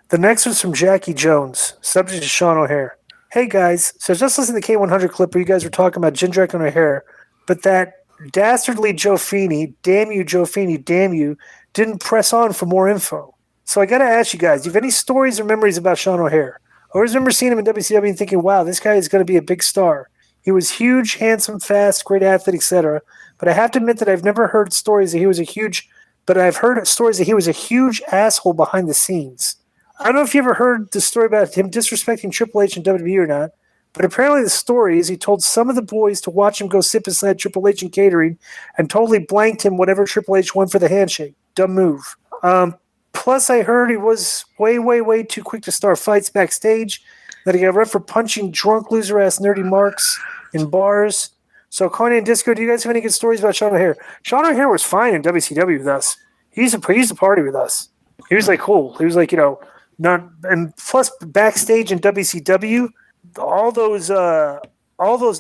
The next one's from Jackie Jones, subject to Sean O'Hare. Hey guys, so just listen to the K100 clip where you guys were talking about Jindrak and O'Hare, but that dastardly Joe Feeney, damn you, Joe Feeney, damn you, didn't press on for more info. So I got to ask you guys, do you have any stories or memories about Sean O'Hare? I always remember seeing him in WCW and thinking, wow, this guy is going to be a big star. He was huge, handsome, fast, great athlete, etc. But I have to admit that I've never heard stories that he was a huge, but I've heard stories that he was a huge asshole behind the scenes. I don't know if you ever heard the story about him disrespecting Triple H and WWE or not, but apparently the story is he told some of the boys to watch him go sit beside Triple H in catering and totally blanked him whatever Triple H won for the handshake. Dumb move. Plus, I heard he was way, way, way too quick to start fights backstage, that he got ref for punching drunk, loser-ass nerdy marks in bars. So, Conan and Disco, do you guys have any good stories about Sean O'Hare? Sean O'Hare was fine in WCW with us. He used to party with us. He was, like, cool. He was, like, and plus backstage in WCW, all those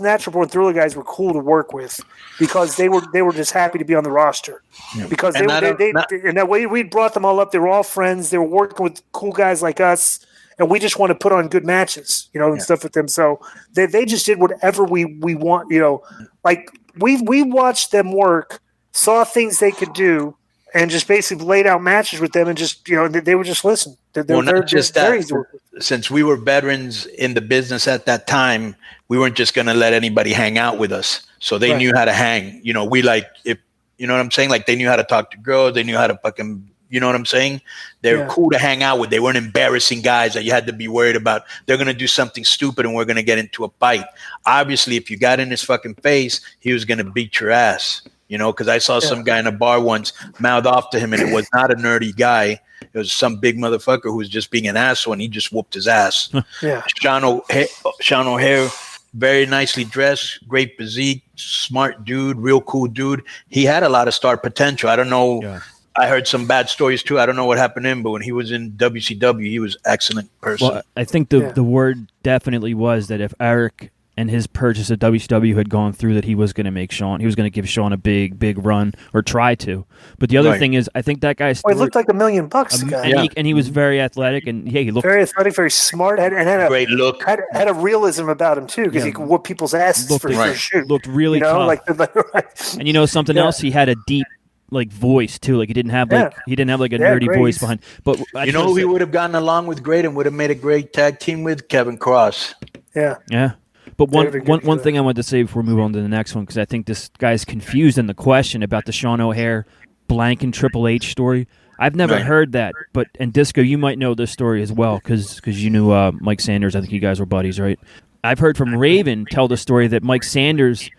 Natural Born Thriller guys were cool to work with because they were just happy to be on the roster. Yeah. Because and that way we brought them all up. They were all friends. They were working with cool guys like us, and we just want to put on good matches, and stuff with them. So they just did whatever we want, Like we watched them work, saw things they could do, and just basically laid out matches with them, and just they would just listen. Since we were veterans in the business at that time, we weren't just going to let anybody hang out with us. So they knew how to hang. We if you know what I'm saying. Like they knew how to talk to girls. They knew how to fucking. You know what I'm saying? They were cool to hang out with. They weren't embarrassing guys that you had to be worried about. They're going to do something stupid and we're going to get into a fight. Obviously, if you got in his fucking face, he was going to beat your ass. Because I saw some guy in a bar once mouth off to him, and it was not a nerdy guy. It was some big motherfucker who was just being an asshole, and he just whooped his ass. Sean O'Hare, very nicely dressed, great physique, smart dude, real cool dude. He had a lot of star potential. I don't know. Yeah. I heard some bad stories too. I don't know what happened to him, but when he was in WCW, he was an excellent person. Well, I think the word definitely was that if Eric and his purchase of WCW had gone through, that he was going to give Sean a big run, or try to. But the other thing is, I think that guy's... he looked like $1 million, guy. And he was very athletic, and he looked... Very athletic, very smart, and had a great look. Had a realism about him, too, because he could whoop people's asses for a shoot. Looked really tough. And something else, he had a deep voice, too. Like, he didn't have a nerdy voice behind... But who he would have gotten along with great and would have made a great tag team with? Kevin Cross. Yeah. But one thing I wanted to say before we move on to the next one, because I think this guy's confused in the question about the Sean O'Hare blank and Triple H story. I've never heard that, and Disco, you might know this story as well, because you knew Mike Sanders. I think you guys were buddies, right? I've heard from Raven tell the story that Mike Sanders,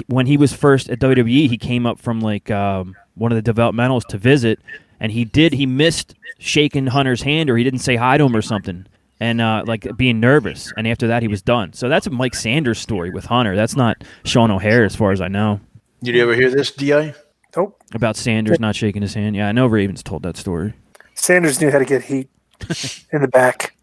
when he was first at WWE, he came up from one of the developmentals to visit, and he missed shaking Hunter's hand, or he didn't say hi to him or something. And being nervous, and after that he was done. So that's a Mike Sanders story with Hunter. That's not Sean O'Hare, as far as I know. Did you ever hear this, Di? Nope. About Sanders not shaking his hand. Yeah, I know Ravens told that story. Sanders knew how to get heat in the back.